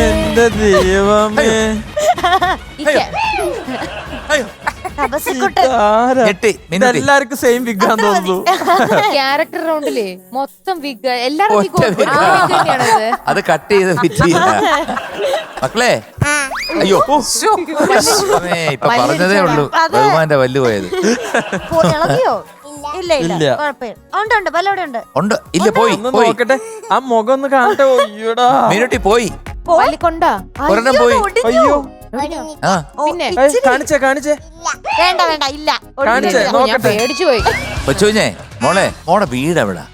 എന്റെ ദൈവമേ. എല്ലാവർക്കും സെയിം വിഗാന്ന് തോന്നുന്നു. ക്യാരക്ടർ റൗണ്ടില് മൊത്തം വിഗ്, എല്ലാരും അത് കട്ട് ചെയ്ത് ഫിറ്റ് ചെയ്യില്ല മക്കളെ. അയ്യോ ഇപ്പൊ പറഞ്ഞതേ ഉള്ളൂ ബഹുമാന്റെ പല്ല് പോയത്. ഉണ്ട് ഇല്ല പോയി നോക്കട്ടെ ആ മുഖം ഒന്ന് കാണട്ടെ. മീനുട്ടി പോയി കൊണ്ടാ ഒരെണ്ണം പോയി. അയ്യോ പിന്നെ കാണിച്ചേ കാണിച്ചേ വേണ്ട വേണ്ട ഇല്ല കാണിച്ചേ നോക്കട്ടെ. പേടിച്ചു പോയി. കൊച്ചുഞ്ഞേ മോളെ മോടെ വീട് എവിടാ?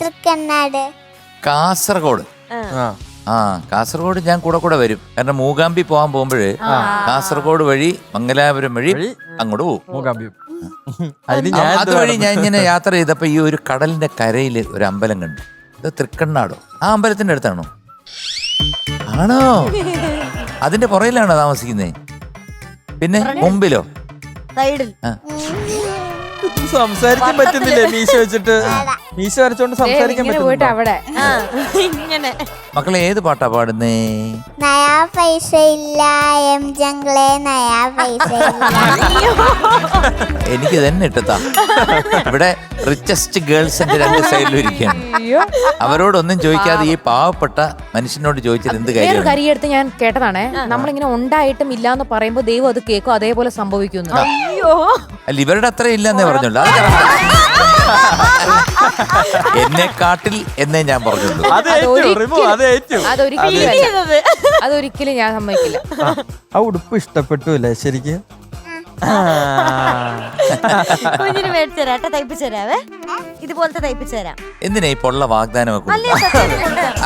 തൃക്കണ്ണാട് കാസർഗോഡ്. ആ കാസർഗോഡ് ഞാൻ കൂടെ വരും. കാരണം മൂകാമ്പി പോകാൻ പോകുമ്പോഴ് കാസർഗോഡ് വഴി മംഗലാപുരം വഴി അങ്ങോട്ട് പോകും. അതുവഴി ഞാൻ ഇങ്ങനെ യാത്ര ചെയ്തപ്പോ ഈ ഒരു കടലിന്റെ കരയില് ഒരു അമ്പലം കണ്ടു. ഇത് തൃക്കണ്ണാടോ? ആ അമ്പലത്തിന്റെ അടുത്താണോ? ആണോ? അതിന്റെ പുറയിലാണോ താമസിക്കുന്നേ? പിന്നെ മുമ്പിലോ? സൈഡിൽ. സംസാരിക്കാൻ പറ്റുന്നില്ലേ മീശ വെച്ചിട്ട്? മീശ വരച്ചോണ്ട് സംസാരിക്കാൻ പോയിട്ട് അവിടെ ഇങ്ങനെ. മക്കളെ ഏത് പാട്ടാ പാടുന്നേ? നയാ പൈസ ഇല്ല എം ജംഗ്ലേ നയാ പൈസ എനിക്ക് തന്നെ ഇട്ടത്താ. ഇവിടെ റിച്ചസ്റ്റ് ഗേൾസിന്റെ രണ്ട് സൈഡിലും ഇരിക്കുകയാണ്. അവരോടൊന്നും ചോദിക്കാതെ ഈ പാവപ്പെട്ട മനുഷ്യനോട് ചോദിച്ചത് എന്ത് കാര്യം? കരിയെടുത്ത് ഞാൻ കേട്ടതാണേ, നമ്മളിങ്ങനെ ഉണ്ടായിട്ടും ഇല്ലാന്ന് പറയുമ്പോ ദൈവം അത് കേൾക്കും, അതേപോലെ സംഭവിക്കുന്നു. അല്ല ഇവരുടെ അത്ര ഇല്ലെന്നേ പറഞ്ഞുള്ളൂ. അത് എന്നെ കാട്ടിൽ എന്നേ ഞാൻ പറഞ്ഞുള്ളൂ. അതൊരിക്കലും ഞാൻ സമ്മതിക്കില്ല. ആ ഉടുപ്പ് ഇഷ്ടപ്പെട്ടു അല്ലേ ശരിക്കും? കുഞ്ഞിന് മേടിച്ചു തരാട്ടെ, തയ്പ്പിച്ചു തരാവേ. ഇതുപോലത്തെ തയ്പ്പിച്ചു തരാം. എന്തിനാ ഈ പൊള്ള വാഗ്ദാനമൊക്കെ?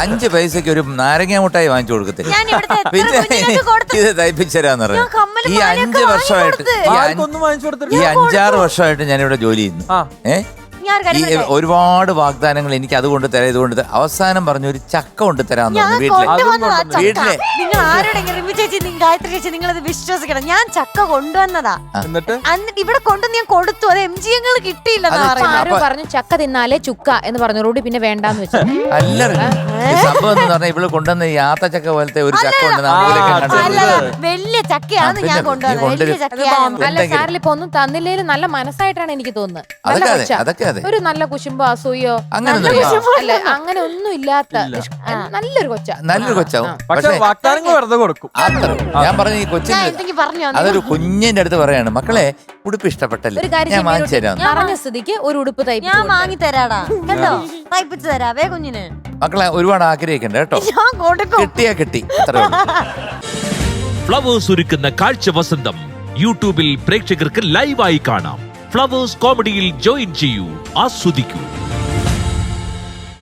5 പൈസക്ക് ഒരു നാരങ്ങ മുട്ടായി വാങ്ങിച്ചു കൊടുക്കത്തില്ല. ഇത് തയ്പ്പിച്ചു തരാന്ന് പറഞ്ഞു. ഈ 5 വർഷമായിട്ട് ഈ 5-6 വർഷമായിട്ട് ഞാനിവിടെ ജോലി ചെയ്യുന്നു. ഒരുപാട് വാഗ്ദാനങ്ങൾ എനിക്ക് അതുകൊണ്ട് തരാം ഇതുകൊണ്ട് തരാം. അവസാനം പറഞ്ഞു ഒരു ചക്ക കൊണ്ട് തരാന്ന് പറഞ്ഞു. വീട്ടിലെ നിങ്ങൾ ആരോടെങ്കിലും ചേച്ചി ഗായത്രി ചേച്ചി നിങ്ങളത് വിശ്വസിക്കണം. ഞാൻ ചക്ക കൊണ്ടുവന്നതാ. എന്നിട്ട് ഇവിടെ കൊണ്ടുവന്ന് ഞാൻ കൊടുത്തു. അത് MGങ്ങൾ കിട്ടിയില്ലെന്ന് ആരോ പറഞ്ഞു ചക്ക തിന്നാലേ ചുക്ക എന്ന് പറഞ്ഞു. റോഡി പിന്നെ വേണ്ടാന്ന് വെച്ചു. അല്ല സംഭവം എന്ന് പറഞ്ഞാൽ ഇവിടെ കൊണ്ടുവന്ന ഈ ആത്തച്ചക്ക പോലത്തെ ഒരു ചക്ക ഉണ്ട്. വലിയ ചക്കയാണ് ഞാൻ കൊണ്ടുവന്നത്. അല്ല സാറിൽ ഇപ്പൊ ഒന്നും തന്നില്ലേലും നല്ല മനസ്സായിട്ടാണ് എനിക്ക് തോന്നുന്നത്. അതൊക്കെ ഒരു നല്ല കുശുമ്പോ അസൂയോ അങ്ങനെ അങ്ങനെ ഒന്നും ഇല്ലാത്ത നല്ലൊരു കൊച്ചാവും. വെറുതെ കൊടുക്കും. ഞാൻ പറഞ്ഞു ഈ കൊച്ചിന് അതൊരു കുഞ്ഞിന്റെ അടുത്ത് പറയാണ് മക്കളെ ഉടുപ്പ് ഇഷ്ടപ്പെട്ടല്ലേ ഞാൻ വാങ്ങിച്ചു തരാം. പറഞ്ഞ സ്ഥിതിക്ക് ഒരു ഉടുപ്പ് ഞാൻ വാങ്ങി തരാടാ കേട്ടോ. തയ്പ്പിച്ചു തരാവേ കുഞ്ഞിന്. മക്കളെ ഒരുപാട് ആഗ്രഹിക്കണ്ട കേട്ടോ. കിട്ടിയാ കിട്ടി. ഫ്ലവേഴ്സ് ഒരുക്കുന്ന കാഴ്ച വസന്തം യൂട്യൂബിൽ പ്രേക്ഷകർക്ക് ലൈവായി കാണാം. ഫ്ലവേഴ്സ് കോമഡിയിൽ ജോയിൻ ചെയ്യൂ, ആസ്വദിക്കൂ.